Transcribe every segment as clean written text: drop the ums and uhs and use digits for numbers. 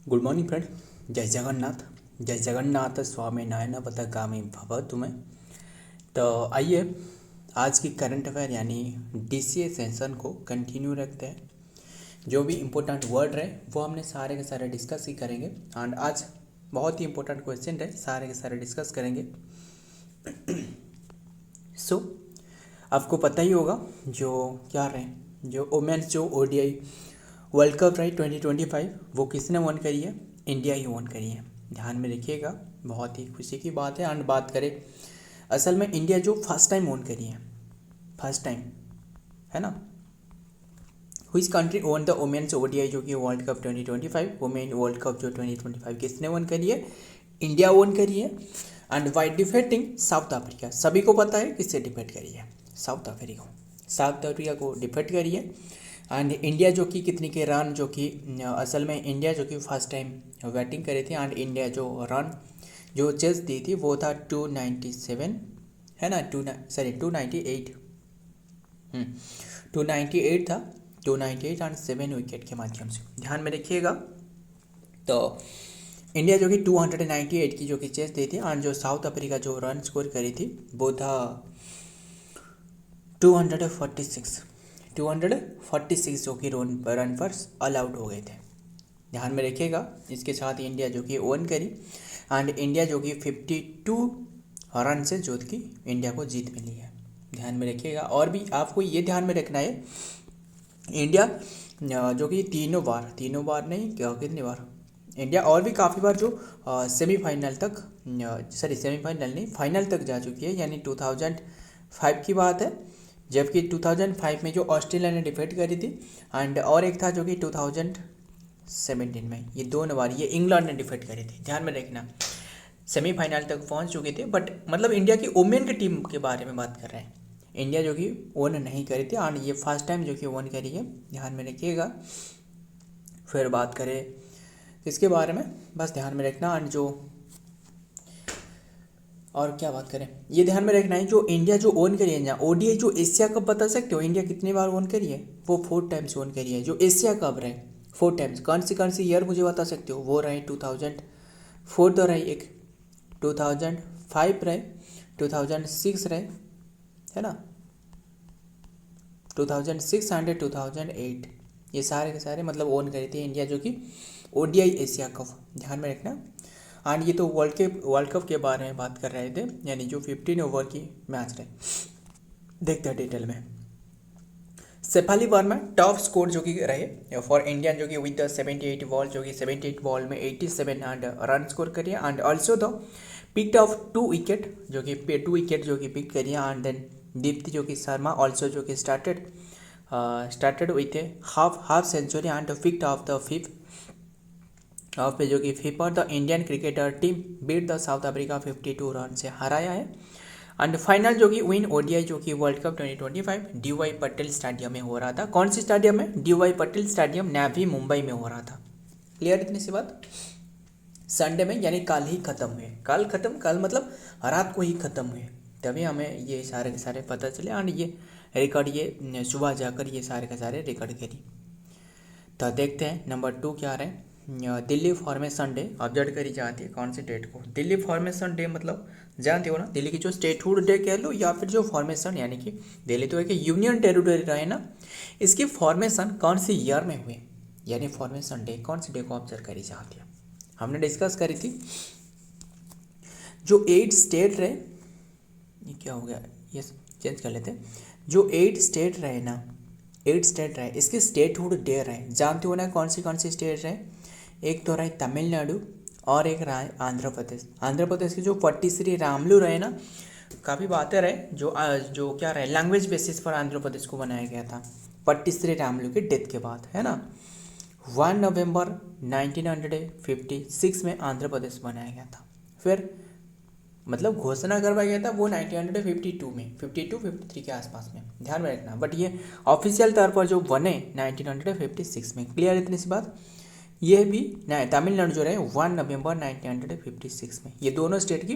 Good morning friend. जय जगन्नाथ स्वामी नारायण पथगामी भव तुम्हें। तो आइए आज की करंट अफेयर यानी DCA सेशन को कंटिन्यू रखते हैं। जो भी इम्पोर्टेंट वर्ड रहे वो हमने सारे के सारे डिस्कस ही करेंगे। एंड आज बहुत ही इम्पोर्टेंट क्वेश्चन रहे, सारे के सारे डिस्कस करेंगे। सो आपको पता ही होगा जो क्या रहे, जो वोमेन्स जो ODI वर्ल्ड कप रही 2025 वो किसने वन करी है? इंडिया ही वन करी है। ध्यान में रखिएगा, बहुत ही खुशी की बात है। एंड बात करें असल में इंडिया जो फर्स्ट टाइम वन करी है, फर्स्ट टाइम है ना। Which country own the women's ODI जो कि world cup 2025, women world cup जो 2025 किसने वन करी है? इंडिया वन करी है। एंड बाय डिफेटिंग साउथ अफ्रीका, सभी को पता है किससे डिफेट करी है? साउथ अफ्रीका को डिफेट करी है। एंड इंडिया जो कि कितनी के रन जो कि असल में इंडिया जो कि फर्स्ट टाइम बैटिंग करे थे। एंड इंडिया जो रन जो चेस दी थी वो था 297 है ना, 298 298 था, 298 एंड 7 विकेट के माध्यम से। ध्यान में रखिएगा। तो इंडिया जो कि 298 की जो कि चेस दी थी। एंड जो साउथ अफ्रीका जो रन स्कोर करी थी वो था 246 जो कि रन पर ऑल आउट हो गए थे। ध्यान में रखिएगा। इसके साथ इंडिया जो कि ओन करी। एंड इंडिया जो कि 52 रन से जो कि इंडिया को जीत मिली है। ध्यान में रखिएगा। और भी आपको ये ध्यान में रखना है, इंडिया जो कि तीनों बार नहीं, कितनी बार इंडिया और भी काफ़ी बार जो सेमीफाइनल नहीं, फाइनल तक जा चुकी है। यानी 2005 की बात है, जबकि 2005 में जो ऑस्ट्रेलिया ने डिफीट करी थी। एंड और एक था जो कि 2017 में, ये दोनों बार ये इंग्लैंड ने डिफीट करी थी। ध्यान में रखना, सेमीफाइनल तक पहुंच चुके थे। बट मतलब इंडिया की वुमेन की टीम के बारे में बात कर रहे हैं, इंडिया जो कि ओन नहीं करी थी। एंड ये फर्स्ट टाइम जो कि ओन करी है। ध्यान में रखिएगा। फिर बात करें इसके बारे में, बस ध्यान में रखना। एंड जो और क्या बात करें, ये ध्यान में रखना है, जो इंडिया जो ओन करी है ना ODI जो एशिया कप, बता सकते हो इंडिया कितनी बार ओन करी है? वो 4 टाइम्स ओन करी है। जो एशिया कप रहे 4 टाइम्स, कौन सी ईयर मुझे बता सकते हो? वो रहे 2004 तो रही एक, 2005 रहे, 2006 रहे, है ना, 2006 एंड 2008, ये सारे के सारे मतलब ओन करी थी इंडिया जो कि ODI एशिया कप। ध्यान में रखना। एंड ये तो वर्ल्ड कप के बारे में बात कर रहे थे, यानी जो 15 ओवर की मैच रहे। देखते हैं डिटेल में। शेफाली वर्मा टॉप स्कोर जो कि रहे फॉर इंडियन जो कि विद 78 बॉल, जो कि 78 बॉल में 87 एंड रन स्कोर करिए। And also the picked of 2 wicket जो कि पिक करिए। एंड देन दीप्ति जो कि शर्मा ऑल्सो जो कि started with a half century and picked off the fifth off पे जो कि फीफा the Indian cricketer team beat the South Africa 52 run से हराया है। एंड फाइनल जो कि विन ODI जो कि world cup 2025 DY Patel stadium में हो रहा था। कौन सी स्टेडियम में? DY पटेल स्टेडियम, नवी मुंबई में हो रहा था। क्लियर इतनी सी बात। संडे में, यानी कल ही खत्म हुए। कल मतलब रात को ही खत्म हुए, तभी हमें ये सारे के सारे पता चले। एंड ये रिकॉर्ड ये सुबह जाकर ये सारे के सारे रिकॉर्ड करी। तो देखते हैं नंबर 2 क्या रहे। दिल्ली फॉर्मेशन डे ऑब्जर्व करी जाती है कौन से डेट को? दिल्ली फॉर्मेशन डे मतलब जानते हो ना, दिल्ली की जो स्टेटहुड डे कह लो या फिर जो फॉर्मेशन, यानी कि दिल्ली तो एक यूनियन टेरिटरी रहे ना, इसकी फॉर्मेशन कौन सी ईयर में हुए, यानी फॉर्मेशन डे कौन सी डे को ऑब्जर्व करी जाती है? हमने डिस्कस करी थी। जो 8 स्टेट रहे, ये क्या हो गया, ये चेंज कर लेते हैं। जो 8 स्टेट रहे ना, 8 स्टेट रहे, इसके स्टेटहुड डे रहे। जानते हो ना कौन सी स्टेट रहे? एक तो रहे तमिलनाडु और एक रहा आंध्र प्रदेश के जो पट्टीश्री रामलू रहे ना, काफ़ी बातें रहे जो क्या रहे, लैंग्वेज बेसिस पर आंध्र प्रदेश को बनाया गया था पट्टीश्री रामलू के डेथ के बाद, है ना। 1 नवंबर 1956 में आंध्र प्रदेश बनाया गया था। फिर मतलब घोषणा करवाया गया था वो 1952 में, 52-53 के आसपास में। ध्यान में रखना। बट ये ऑफिशियल तौर पर जो बने 1956 में। क्लियर इतनी सी बात। ये भी तमिलनाडु जो रहे 1 नवंबर 1956 में। ये दोनों स्टेट की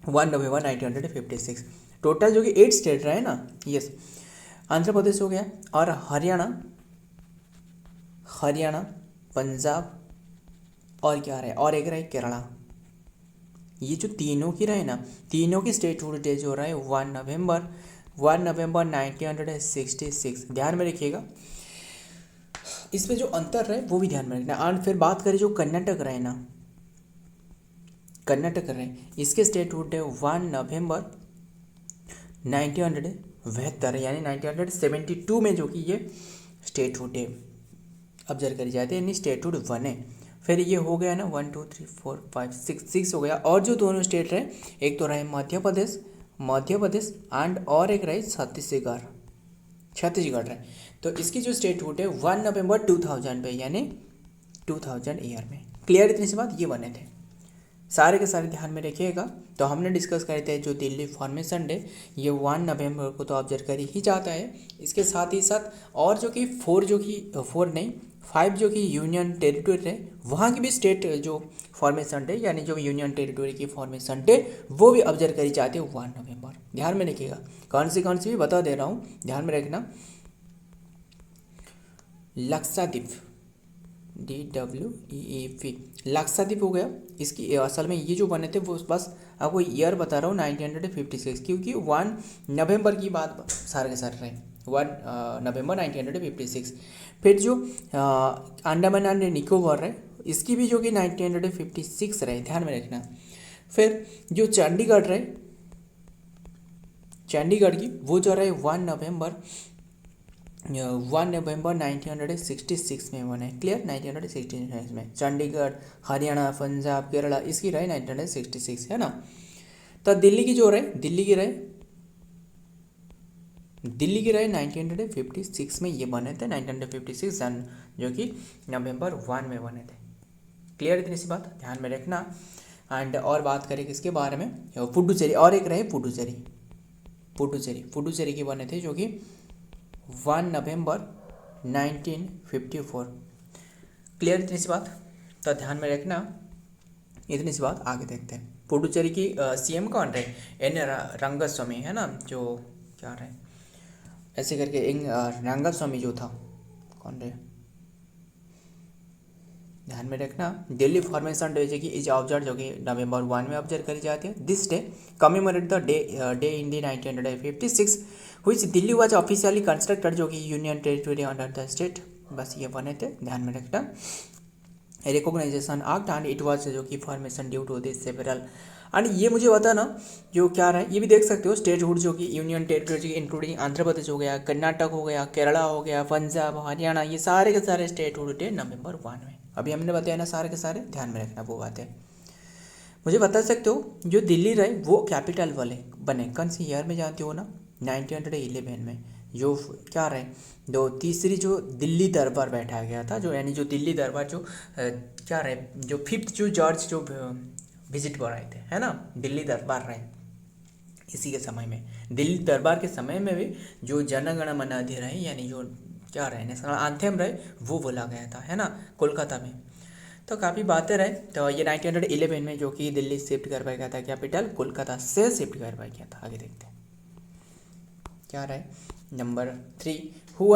1 नवंबर 1956। टोटल जो कि 8 स्टेट रहे ना, यस, आंध्र प्रदेश हो गया और हरियाणा, पंजाब, और क्या रहे, और एक रहे केरला। ये जो तीनों की रहे ना, तीनों की स्टेटहुड डे जो रहा है 1 नवंबर 1966। ध्यान में रखिएगा, इसमें जो अंतर रहे वो भी ध्यान में रखना। और फिर बात करें जो कर्नाटक रहे ना, कर्नाटक रहे, इसके स्टेटहुड डे 1 नवंबर 1972 यानी 1972 में जो कि ये स्टेटहुड डे ऑब्जर्व करी जाती है, यानी स्टेटहुड बने। फिर ये हो गया ना 1 2 3 4 5 6 हो गया। और जो दोनों स्टेट रहे, एक तो रहे मध्य प्रदेश एंड और एक रहे छत्तीसगढ़ रहे। तो इसकी जो स्टेटहुड है 1 नवंबर 2000 पे, यानी 2000 ईयर में। क्लियर इतनी सी बात, ये बने थे सारे के सारे, ध्यान में रखिएगा। तो हमने डिस्कस करे थे जो दिल्ली फॉर्मेशन डे, ये 1 नवंबर को तो ऑब्जर्व कर ही जाता है। इसके साथ ही साथ और जो कि 5 जो कि यूनियन टेरिटरी है, वहाँ की भी स्टेट जो फॉर्मेशन डे, यानी जो यूनियन टेरिटरी की फॉर्मेशन डे, वो भी ऑब्जर्व करी जाती है 1 नवंबर। ध्यान में रखिएगा, कौन सी भी बता दे रहा हूँ, ध्यान में रखना। लक्षद्वीप, DWEEP, लक्षद्वीप हो गया। इसकी असल में ये जो बने थे वो बस आपको ईयर बता रहा हूँ 1956, क्योंकि 1 नवंबर की बात सारे के सारे रहे, 1 नवंबर 1956। फिर जो अंडमान एंड निकोबार रहे, इसकी भी जो कि 1956 रहे, ध्यान में रखना। फिर जो चंडीगढ़ रहे, चंडीगढ़ की वो जो रहे 1 नवंबर 1966 में बने। क्लियर, 1966 में चंडीगढ़, हरियाणा, पंजाब, केरला, इसकी रहे 1966, है ना। तो दिल्ली की जो रहे, दिल्ली की रहे 1956 में ये बने थे, 1956 सन, जो कि नवंबर 1 में बने थे। क्लियर इतनी सी बात, ध्यान में रखना। एंड और बात करें किसके बारे में, पुडुचेरी, और एक रहे पुडुचेरी की बने थे, जो कि 1 नवंबर 1954। क्लियर इतनी सी बात, तो ध्यान में रखना इतनी सी बात। आगे देखते हैं, पुडुचेरी की CM कौन रहे, N रंगस्वामी, है ना, जो क्या रहे ऐसे करके, रंगस्वामी जो था, कौन रहे, ध्यान में रखना। दिल्ली फॉर्मेशन डे जो कि इज ऑब्जर्व, जो कि नवंबर 1 में ऑब्जर्व करी जाती है। This day commemorate the day in the 1956 which Delhi was officially constructed, जो कि union territory under the state. बस ये बने थे, ध्यान में रखना। Recognisation act and it was, जो कि formation due to this several. And ये मुझे बताना जो क्या रहा है, ये भी देख सकते हो स्टेटहुड, जो कि union territory including Andhra Pradesh हो गया, कर्नाटक हो गया, केरला हो गया, पंजाब, हरियाणा, ये सारे के सारे स्टेटहुड डे नवंबर 1 में। अभी हमने बताया ना सारे के सारे, ध्यान में रखना वो बात है। मुझे बता सकते हो जो दिल्ली रहे वो कैपिटल वाले बने कौन सी ईयर में, जानते हो ना, 1911 में। जो क्या रहे, दो तीसरी जो दिल्ली दरबार बैठाया गया था, जो यानी जो दिल्ली दरबार जो क्या रहे, जो 5th जो जॉर्ज जो विजिट पर आए थे, है ना, दिल्ली दरबार रहे। इसी के समय में, दिल्ली दरबार के समय में भी जो जनगण मन अधि रहे, यानी जो क्या रहे, नेशनल एंथम रहे, वो बोला गया था, है ना, कोलकाता में। तो काफ़ी बातें रहे। तो ये 1911 में जो कि दिल्ली शिफ्ट करवाया गया था, कैपिटल कोलकाता से शिफ्ट करवाया गया था। आगे देखते हैं क्या रहे। Number 3, who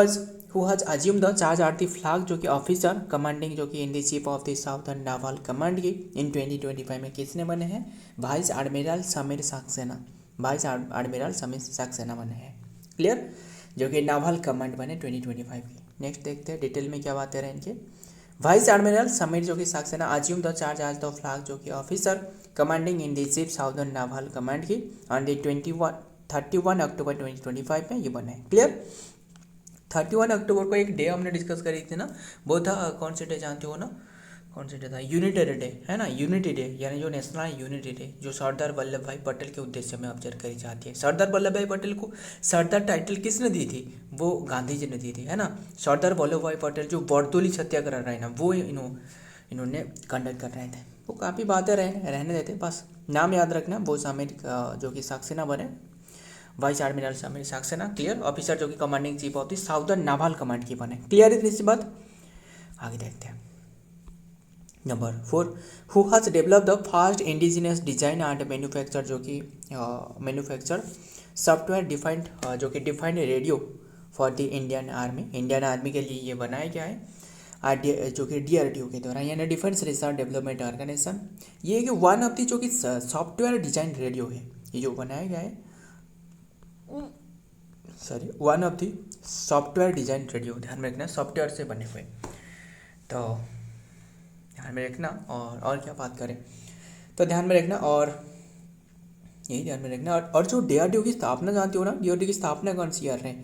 has assume the charge are the flag, जो कि ऑफिसर कमांडिंग, जो कि in the chief of the southern naval command की इन 2025 में किसने बने हैं, vice admiral Sameer Saxena, vice admiral Sameer Saxena बने हैं। क्लियर, जो कि नावल कमांड बने 2025 की। नेक्स्ट देखते हैं डिटेल में क्या बातें रहे इनके। वाइस एडमिरल समीर, जो कि Saxena assume the charge as the flag, जो कि officer commanding in the chief southern naval command की ऑन द 31 अक्टूबर 2025 में ये बने। क्लियर, 31 अक्टूबर को एक डे हमने डिस्कस करी थी ना, वो था कौन से डे जानते हो ना, कौन सा डे था, यूनिटी डे, है ना, यूनिटी डे, यानी जो नेशनल यूनिटी डे, जो सरदार वल्लभ भाई पटेल के उद्देश्य में ऑब्जर्व करी जाती है। सरदार वल्लभ भाई पटेल को सरदार टाइटल किसने दी थी, वो गांधी जी ने दी थी, है ना। सरदार वल्लभ भाई पटेल जो बरदोली सत्याग्रह रहे ना, वो इन्होंने कंडक्ट कर रहे थे। वो काफ़ी बातें रहने देते, बस नाम याद रखना, वो समीर जो कि सक्सेना बने, vice admiral Sameer Saxena. Clear, officer जो कि commanding chief of the southern naval command की बने। क्लियर इतनी सी बात, आगे देखते हैं। Number 4, who has develop the first indigenous design and manufacture, जो कि मैन्युफैक्चर सॉफ्टवेयर डिफाइंड, जो कि defined radio for the Indian army, Indian army के लिए ये बनाया गया है। जो कि DRDO के द्वारा, यानी डिफेंस रिसर्च डेवलपमेंट ऑर्गेनाइजेशन। ये कि वन ऑफ दी जो कि सॉफ्टवेयर डिजाइन रेडियो है, ये जो बनाया गया है, sorry, one of the software design radio, ध्यान में रखना, सॉफ्टवेयर से बने हुए। तो ध्यान में रखना। और क्या बात करें, तो ध्यान में रखना, और यही ध्यान में रखना। और जो DRDO की स्थापना जानते हो ना, DRDO की स्थापना कौन सी ईयर रहे,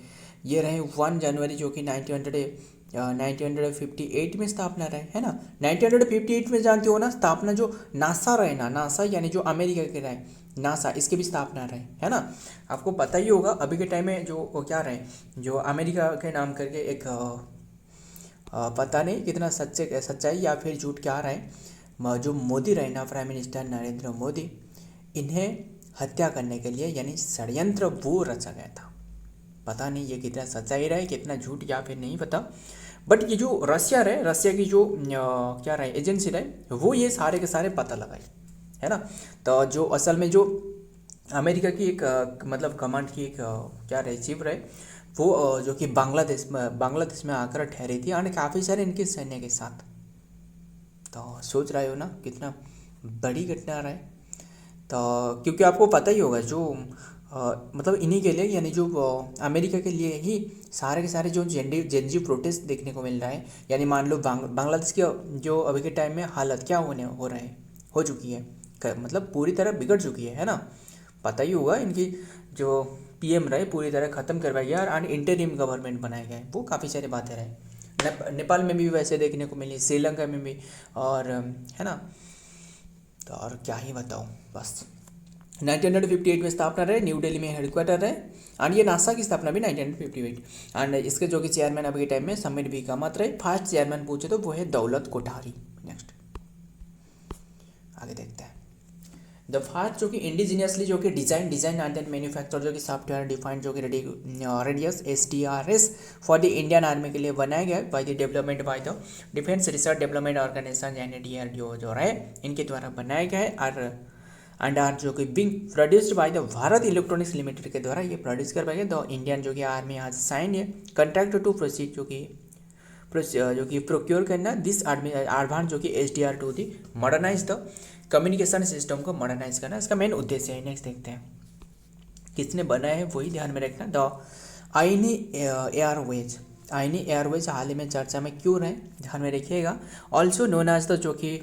ये रहे 1 जनवरी जो कि 1958 में स्थापना रहे, है ना। 1958 में जानते हो ना, स्थापना जो नासा रहे ना, नासा यानी जो अमेरिका के रहे, नासा, इसके भी स्थापना रहे, है ना। आपको पता ही होगा अभी के टाइम में जो क्या रहे, जो अमेरिका के नाम करके एक पता नहीं कितना सच्चाई या फिर झूठ क्या रहे, जो मोदी रहे ना, प्राइम मिनिस्टर नरेंद्र मोदी, इन्हें हत्या करने के लिए यानी षड्यंत्र वो रचा गया था। पता नहीं ये कितना सच्चाई रहे, कितना झूठ, या फिर नहीं पता। बट ये जो रशिया रहे, रशिया की जो क्या रहे एजेंसी रहे, वो ये सारे के सारे पता लगाए, है ना। तो जो असल में जो अमेरिका की एक मतलब कमांड की एक क्या रहे चीफ रहे, वो जो कि बांग्लादेश में आकर ठहरी थी, और काफ़ी सारे इनके सैन्य के साथ। तो सोच रहे हो ना कितना बड़ी घटना रहा है। तो क्योंकि आपको पता ही होगा जो मतलब इन्हीं के लिए, यानी जो अमेरिका के लिए ही सारे के सारे जो जेनजी प्रोटेस्ट देखने को मिल रहा है, यानी मान लो बांग्लादेश के जो अभी के टाइम में हालत क्या हो चुकी है, मतलब पूरी तरह बिगड़ चुकी है ना। पता ही होगा इनकी जो PM रहे पूरी तरह ख़त्म करवाया गया और इंटरिम गवर्नमेंट बनाया गया है, वो काफ़ी सारी बातें रहे। नेपाल में भी वैसे देखने को मिली, श्रीलंका में भी, और है ना। तो और क्या ही बताऊँ, बस 1958 में स्थापना रहे, न्यू दिल्ली में हेडक्वार्टर रहे, और ये नासा की स्थापना भी 1958। एंड इसके जो कि चेयरमैन अभी के टाइम में समीर भी कामत रहे। फर्स्ट चेयरमैन पूछे तो वो है दौलत कोठारी। नेक्स्ट आगे देखते हैं। द फर्स्ट जो कि इंडिजीनियसली जो कि डिजाइन एंड देन मैन्युफैक्चर जो कि सॉफ्टवेयर डिफाइंड जो कि radios SDRS for the Indian army के लिए बनाया गया by the development by the defence research development organisation यानी DRDO जो है इनके द्वारा बनाया गया है। और आर जो कि being produced by the Bharat electronics limited के द्वारा ये प्रोड्यूस करवाया गया। द इंडियन जो कि आर्मी आज साइन है कंट्रैक्ट टू प्रोसीड जो कि प्रोक्योर करना दिस आर्मी एडवांस जो कि SDR2 थी मॉडर्नाइज द कम्युनिकेशन सिस्टम को मॉडर्नाइज करना इसका मेन उद्देश्य है। नेक्स्ट देखते हैं किसने बनाया है, वही ध्यान में रखना। द आईनी एयरवेज हाल ही में चर्चा में क्यों रहे, ध्यान में रखिएगा। ऑल्सो नोन एज द जो कि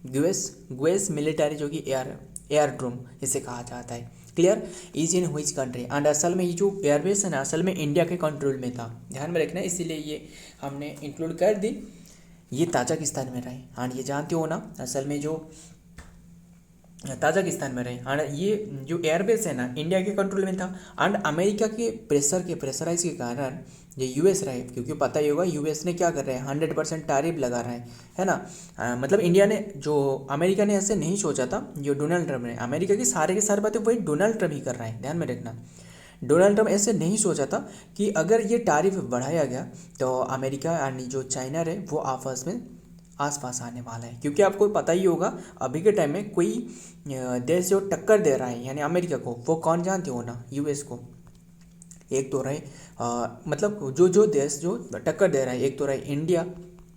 ग्वेस मिलिट्री जो कि एयरड्रोम इसे कहा जाता है। Clear, is in which country, and असल में ये जो एयरबेस है ना असल में इंडिया के कंट्रोल में था, ध्यान में रखना, इसीलिए ये हमने इंक्लूड कर दी। ये ताजिकिस्तान में रहे, एंड ये जानते हो ना असल में जो ताजिकिस्तान में रहे, एंड ये जो एयरबेस है ना इंडिया के कंट्रोल में था। एंड अमेरिका के प्रेशराइज के कारण ये US रहे, क्योंकि पता ही होगा US ने क्या कर रहे हैं 100% टैरिफ लगा रहा है ना। मतलब इंडिया ने जो अमेरिका ने ऐसे नहीं सोचा था, जो डोनाल्ड ट्रम्प ने अमेरिका की सारे के सारे बातें वही डोनाल्ड ट्रम्प ही कर रहे हैं, ध्यान में रखना। डोनाल्ड ट्रम्प ऐसे नहीं सोचा था कि अगर ये टैरिफ बढ़ाया गया तो अमेरिका यानी जो चाइना रहे वो आपस में आसपास आने वाला है, क्योंकि आपको पता ही होगा अभी के टाइम में कोई देश जो टक्कर दे रहा है यानी अमेरिका को, वो कौन जानते हो ना, US को। एक तो रहे मतलब जो देश जो टक्कर दे रहा है, एक तो रहे इंडिया,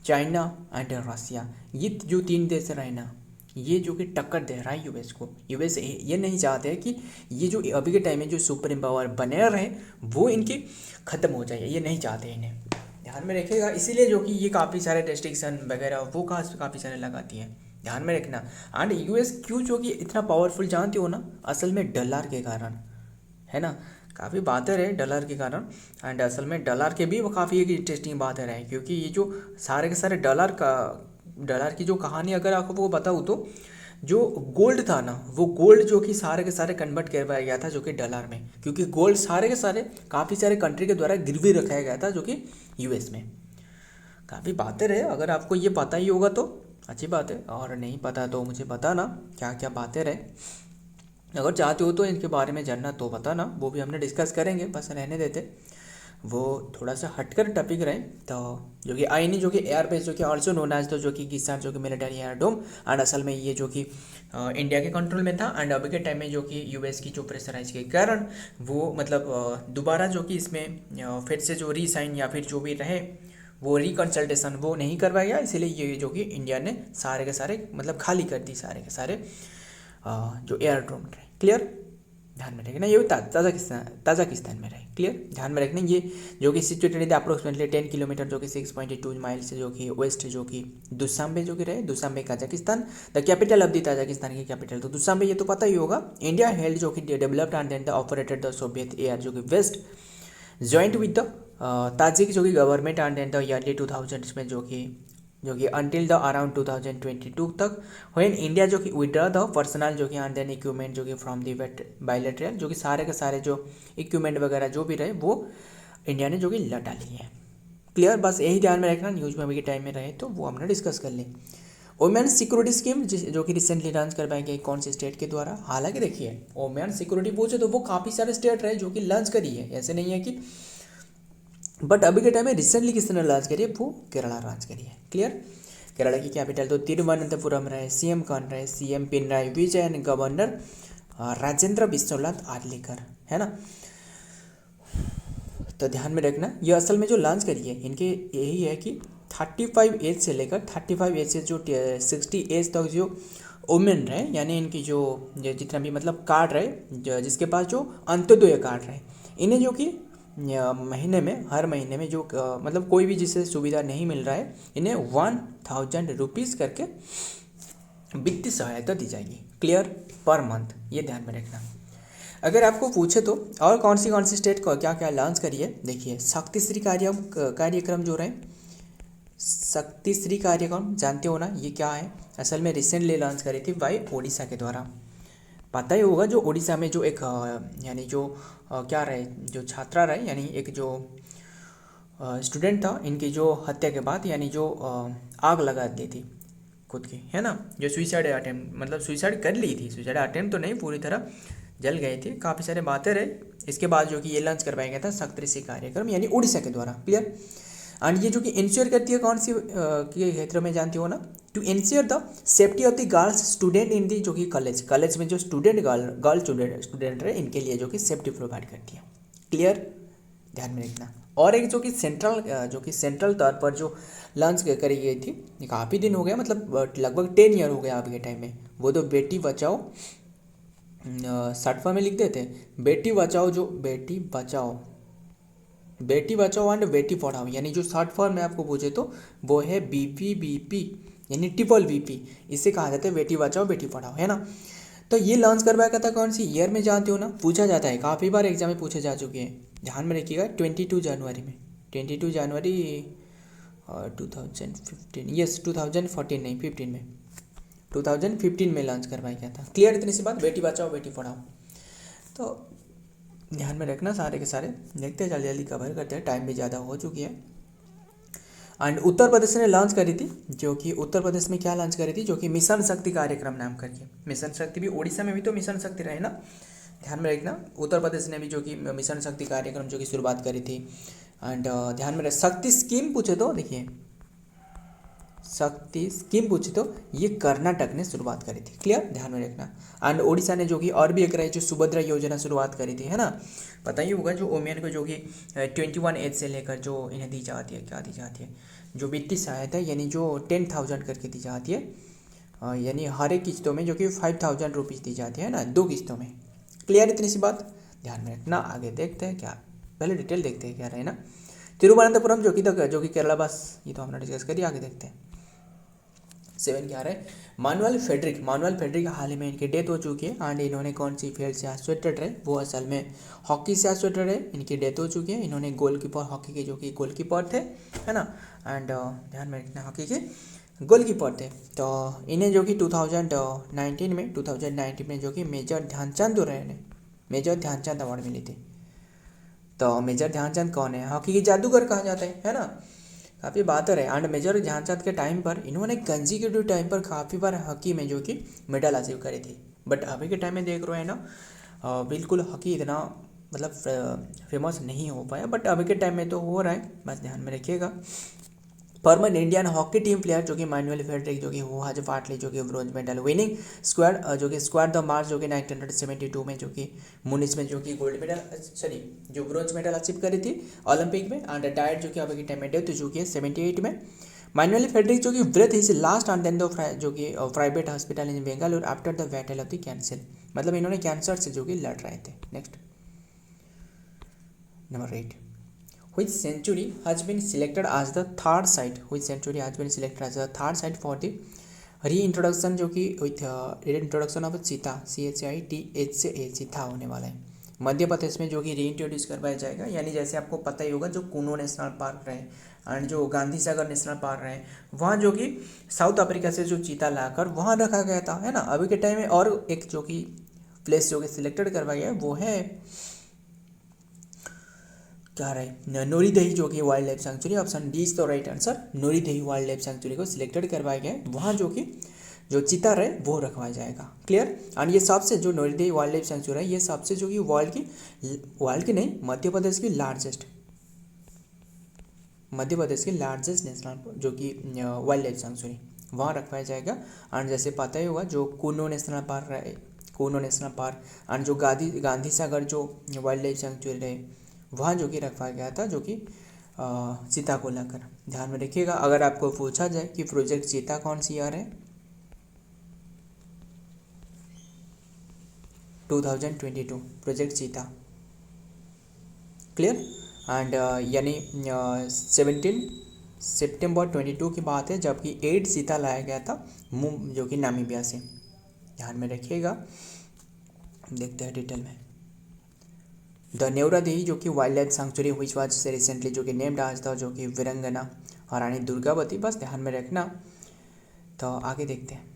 चाइना एंड रसिया, ये जो 3 देश रहे ना, ये जो कि टक्कर दे रहा है US को। US ये नहीं चाहते हैं कि ये जो अभी के टाइम में जो सुपर पावर बने रहे वो इनकी ख़त्म हो जाए, ये नहीं चाहते इन्हें, ध्यान में रखिएगा। इसीलिए जो कि ये काफ़ी सारे रेस्ट्रिक्शन वगैरह वो काफ़ी सारे लगाती है, ध्यान में रखना। एंड US क्यों जो कि इतना पावरफुल जानते हो ना, असल में डॉलर के कारण, है ना। काफ़ी बातें रहे डॉलर के कारण, एंड असल में डॉलर के भी वो काफ़ी एक इंटरेस्टिंग बातें रहे, क्योंकि ये जो सारे के सारे डॉलर की जो कहानी अगर आपको बताऊँ तो जो गोल्ड था ना, वो गोल्ड जो कि सारे के सारे कन्वर्ट करवाया गया था जो कि डॉलर में, क्योंकि गोल्ड सारे के सारे काफ़ी सारे कंट्री के द्वारा गिरवी रखाया गया था जो कि US में। काफ़ी बातें रहे, अगर आपको ये पता ही होगा तो अच्छी बात है, और नहीं पता तो मुझे बताना क्या क्या बातें रहे। अगर चाहते हो तो इनके बारे में जानना तो बताना, वो भी हमने डिस्कस करेंगे, बस रहने देते, वो थोड़ा सा हटकर टॉपिक रहे। तो जो कि आईनी जो कि एयरबेस जो कि ऑल्सो नोन एज जो कि किसान जो कि मिलिट्री एयरडोम, एंड असल में ये जो कि इंडिया के कंट्रोल में था। एंड अभी के टाइम में जो कि US की जो प्रेशराइज के कारण वो मतलब दोबारा जो कि इसमें फिर से जो रीसाइन या फिर जो भी रहे वो रिकंसल्टेशन वो नहीं करवाया, इसीलिए ये जो कि इंडिया ने सारे के सारे मतलब खाली कर दी सारे के सारे जो एयरड्रोम थे। क्लियर, ध्यान में रखना, ये ताज़ाकिस्तान में रहे। क्लियर, ध्यान में रखना, ये जो कि सिचुएटेड है अप्रोक्सीमेटली 10 किलोमीटर जो कि 6.2 माइल से जो कि वेस्ट जो कि दुशांबे जो कि रहे, Dushanbe Kazakhstan. The capital of the Tajikistan की कैपिटल तो दुशांबे, ये तो पता ही होगा। इंडिया हेल्ड जो कि developed and then the operated the Soviet air जो कि west joint with the Tajik जो कि government and then the early 2000 में जो कि अंटिल द अराउंड 2022 तक, व्हेन इंडिया जो कि विड्रॉ द पर्सनल जो कि एंड देन इक्विपमेंट जो कि फ्रॉम दी बायलैटरल जो कि सारे के सारे जो इक्विपमेंट वगैरह जो भी रहे वो इंडिया ने जो कि लौटा लिए हैं। क्लियर, बस यही ध्यान में रखना, न्यूज़ में अभी के टाइम में रहे तो वो हमने डिस्कस कर ली। वुमेन सिक्योरिटी स्कीम जो कि रिसेंटली लॉन्च करवाई गई कौन से स्टेट के द्वारा। हालांकि देखिए वुमेन सिक्योरिटी पूछे तो वो काफ़ी सारे स्टेट रहे जो कि लॉन्च करी है, ऐसे नहीं है कि, बट अभी के टाइम में रिसेंटली किसने लॉन्च करी है, वो केरला लॉन्च करी है। क्लियर, केरला की कैपिटल तो तिरुवनंतपुरम रहे, सीएम कौन रहे, सीएम पिनराई विजयन, गवर्नर राजेंद्र विश्वनाथ आर्लेकर, है ना। तो ध्यान में रखना, ये असल में जो लॉन्च करी है इनके यही है कि 35 एज से लेकर 35 एज से जो 60 एज तक जो वुमेन रहे, यानी इनकी जो जितना भी मतलब कार्ड रहे, जिसके पास जो अंत्योदय कार्ड रहे, इन्हें जो कि महीने में हर महीने में जो मतलब कोई भी जिसे सुविधा नहीं मिल रहा है, इन्हें 1000 रुपीज़ करके वित्तीय सहायता दी जाएगी। क्लियर, पर मंथ, ये ध्यान में रखना। अगर आपको पूछे तो और कौन सी स्टेट को क्या क्या लॉन्च करी है, देखिए शक्तिश्री कार्यक्रम जो रहे, शक्तिश्री कार्यक्रम जानते हो ना, ये क्या है, असल में रिसेंटली लॉन्च करी थी बाई ओडिशा के द्वारा। पता ही होगा जो उड़ीसा में जो एक यानी जो क्या रहे, जो छात्रा रहे, यानी एक जो स्टूडेंट था, इनकी जो हत्या के बाद यानी जो आग लगा दी थी खुद की, है ना, जो सुइसाइड अटेम्प्ट मतलब सुइसाइड कर ली थी, सुइसाइड अटेम्प्ट तो नहीं, पूरी तरह जल गए थे, काफ़ी सारे बातें रहे। इसके बाद जो कि ये लॉन्च करवाया गया था शक्तिश्री कार्यक्रम यानी उड़ीसा के द्वारा। क्लियर, एंड ये जो कि इंश्योर करती है कौन सी के क्षेत्र में जानती हो ना, to ensure the safety of the girls student in the जो कि कॉलेज में जो गर्ल स्टूडेंट रहे, इनके लिए जो कि सेफ्टी प्रोवाइड करती है। क्लियर, ध्यान में रखना। और एक जो कि सेंट्रल तौर पर जो लॉन्च करी गई थी, काफ़ी दिन हो गया, मतलब लगभग 10 ईयर हो गया अभी के टाइम में, वो तो बेटी बचाओ शॉर्ट फॉर्म में लिख देते हैं, बेटी बचाओ एंड बेटी पढ़ाओ, यानी जो शॉर्ट फॉर्म में आपको पूछे तो वो है BPBP यानी ट्रिपल BP, इसे कहा जाता है बेटी बचाओ बेटी पढ़ाओ, है ना। तो ये लॉन्च करवाया था कौन सी ईयर में जानते हो ना, पूछा जाता है, काफ़ी बार एग्जाम में पूछे जा चुके हैं, ध्यान में रखिएगा। 22 जनवरी में, 22 जनवरी 2015, यस 2014 नहीं 15 में, 2015 में लॉन्च करवाया गया था। क्लियर, इतनी सी बात, बेटी बचाओ बेटी पढ़ाओ। तो ध्यान में रखना सारे के सारे, देखते हैं जल्दी कवर करते हैं, टाइम भी ज़्यादा हो चुकी है। एंड उत्तर प्रदेश ने लॉन्च करी थी, जो कि उत्तर प्रदेश में क्या लॉन्च करी थी, जो कि मिशन शक्ति कार्यक्रम नाम करके, मिशन शक्ति भी उड़ीसा में भी तो मिशन शक्ति रहे ना, ध्यान में रखना। उत्तर प्रदेश ने भी जो कि मिशन शक्ति कार्यक्रम जो कि शुरुआत करी थी। एंड ध्यान में रख, शक्ति स्कीम पूछे तो देखिए, शक्ति स्कीम पूछे तो ये कर्नाटक ने शुरुआत करी थी। क्लियर, ध्यान में रखना। एंड ओडिशा ने जो कि और भी एक रही जो सुभद्रा योजना शुरुआत करी थी, है ना, पता ही होगा, जो वुमेन को जो कि 21 एज से लेकर जो इन्हें दी जाती है, क्या दी जाती है, जो वित्तीय सहायता यानी जो 10,000 करके दी जाती है, यानी हर एक किस्तों में जो कि 5000 रुपीज़ दी जाती है ना, 2 किस्तों में। क्लियर, इतनी सी बात ध्यान में रखना। आगे देखते हैं क्या, पहले डिटेल देखते हैं क्या रहे ना। तिरुवनंतपुरम जो कि केरला, बस ये तो हमने डिस्कस करिए, आगे देखते हैं। 7 क्या रहे, मानुअल फेडरिक हाल ही में इनकी डेथ हो चुकी है। एंड इन्होंने कौन सी फील्ड से एसोसिएटेड रहे, वो असल में हॉकी से एसोसिएटेड है, इनकी डेथ हो चुकी है। इन्होंने गोलकीपर, हॉकी के जो कि गोलकीपर थे, है ना, एंड ध्यान में रखना हॉकी के गोलकीपर थे। तो इन्हें जो कि 2019 में जो कि मेजर ध्यानचंद रहे, मेजर ध्यानचंद अवार्ड मिली थी। तो मेजर ध्यानचंद कौन है, हॉकी के जादूगर कहा जाता है ना, काफ़ी बात है। एंड मेजर ध्यानचंद के टाइम पर इन्होंने कंसेक्यूटिव टाइम पर काफ़ी बार हॉकी में जो कि मेडल अचीव करी थी। बट अभी के टाइम में देख रहे हैं ना, बिल्कुल हॉकी इतना मतलब फेमस नहीं हो पाया, बट अभी के टाइम में तो हो रहा है, बस ध्यान में रखिएगा। Former Indian hockey team player जो कि मैनुअल फेडरिक जो कि वो हैज पार्टली जो कि ब्रोंज मेडल विनिंग स्क्वाड जो कि स्क्वाड द मार्च जो कि 1972 में जो कि मुनिस में जो कि गोल्ड मेडल सॉरी जो ब्रोंज मेडल अचीव करी थी ओलंपिक में एंड डाइट जो कि अभी के टाइम में डेथ जो कि 78 में मैनुअल फेडरिक जो कि breath is last and then the जो कि private hospital in Bengaluru after the battle of the cancer, मतलब इन्होंने कैंसर से जो कि लड़ रहे थे। Next number 8, which century has been selected as the third site, which century has been selected as the third site for the reintroduction जो कि with reintroduction of चीता CHITA चीता होने वाला है मध्य प्रदेश में जो कि रीइंट्रोड्यूस करवाया जाएगा। यानी जैसे आपको पता ही होगा जो कुनो नेशनल पार्क रहे एंड जो गांधी सागर नेशनल पार्क रहे वहाँ जो कि साउथ अफ्रीका से जो चीता लाकर वहाँ रखा गया था, है ना। अभी के टाइम में और एक जो कि प्लेस जो कि सिलेक्टेड करवाया गया है वो है क्या रहे नोरी दही जो कि wildlife sanctuary. Option D is the right answer, Nauradehi wildlife sanctuary को सिलेक्टेड करवाया गया है, वहाँ जो कि जो चीता रहे वो रखवाया जाएगा। क्लियर। एंड ये सबसे जो नोरी दही वाइल्ड लाइफ सेंचुरी है ये सबसे जो कि वर्ल्ड की नहीं मध्य प्रदेश की लार्जेस्ट नेशनल जो कि वाइल्ड लाइफ सेंचुरी वहाँ रखवाया जाएगा। एंड जैसे पता ही होगा जो कुनो नेशनल पार्क रहे कुनो नेशनल पार्क एंड जो गांधी सागर जो वाइल्ड लाइफ सेंचुरी रहे वहाँ जो कि रखवाया गया था जो कि चीता को लाकर। ध्यान में रखिएगा अगर आपको पूछा जाए कि प्रोजेक्ट चीता कौन सी ईयर है 2022 प्रोजेक्ट चीता। क्लियर। एंड यानी 17 सितंबर 22 की बात है जबकि 8 चीता लाया गया था जो कि नामीबिया से। ध्यान में रखिएगा। देखते हैं डिटेल में। द नेवरा देही जो कि wildlife century which was से रिसेंटली जो कि नेम्ड आज था जो कि वीरंगना और रानी दुर्गावती, बस ध्यान में रखना। तो आगे देखते हैं।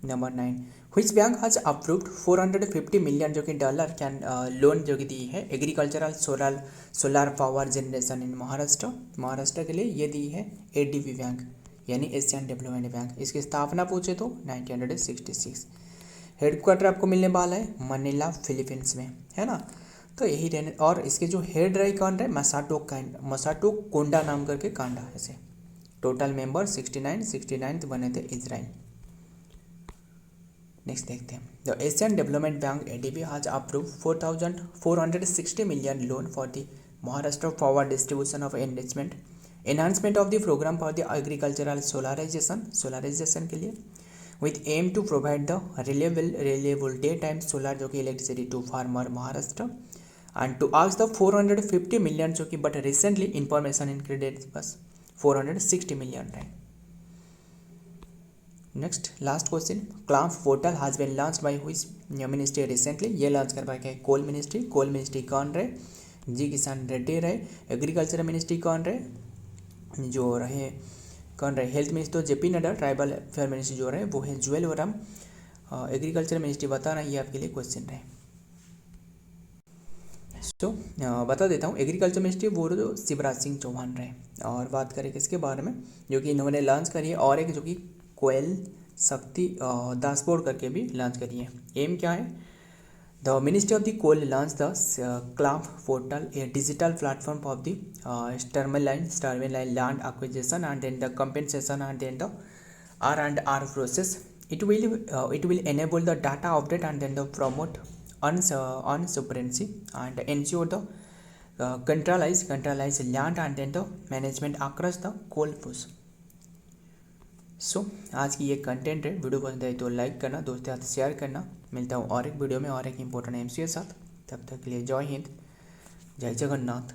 Number 9, which bank has approved 450 million जो कि डॉलर कैन लोन जो कि दी है agricultural solar power generation in Maharashtra के लिए ये दी है ADB बैंक यानी एशियन डेवलपमेंट बैंक। इसकी स्थापना पूछे तो 1966। हेडक्वार्टर आपको मिलने वाला है मनीला फिलीपींस में, है ना। तो यही रहने और इसके जो हेड रहे कौन रहे मसाटो कोंडा नाम करके कांडा ऐसे। टोटल मेंबर 69 बने थे इजराइल। नेक्स्ट देखते हैं। The Asian development bank ADB has approve 4,460 million loan for the Maharashtra power distribution of enhancement of the programme for the agricultural solarisation के लिए with aim to provide the reliable daytime solar जो कि electricity to farmer Maharashtra and to ask the 450 million जो कि but recently information included बस 460 million है। Next last question. CLAMP portal has been launched by which ministry recently, ये launch करवाया गया है कोल मिनिस्ट्री कौन रहे जी किसान रेड्डी रहे। एग्रीकल्चर मिनिस्ट्री कौन रहे जो रहे health minister JP Nadda. Tribal affair ministry जो रहे वो है जुएल ओराम। एग्रीकल्चर मिनिस्ट्री बताना ये आपके लिए क्वेश्चन रहे। तो बता देता हूँ एग्रीकल्चर मिनिस्ट्री वो जो शिवराज सिंह चौहान रहे। और बात करें किसके बारे में जो कि इन्होंने लॉन्च करी है और एक जो कि कोयल शक्ति दासबोर्ड करके भी लॉन्च करी है। एम क्या है the ministry of the coal launch the CLAMP portal a digital platform of the streamline land acquisition and then the compensation and then the R&R process. It will enable the data update and then the promote on sovereignty and ensure the centralized land and then the management across the coal push. सो आज की ये content है। Video पसंद है तो like करना, दोस्तों के साथ शेयर करना। मिलता हूँ और एक वीडियो में और एक इम्पोर्टेंट MC के साथ। तब तक के लिए जय हिंद, जय जगन्नाथ।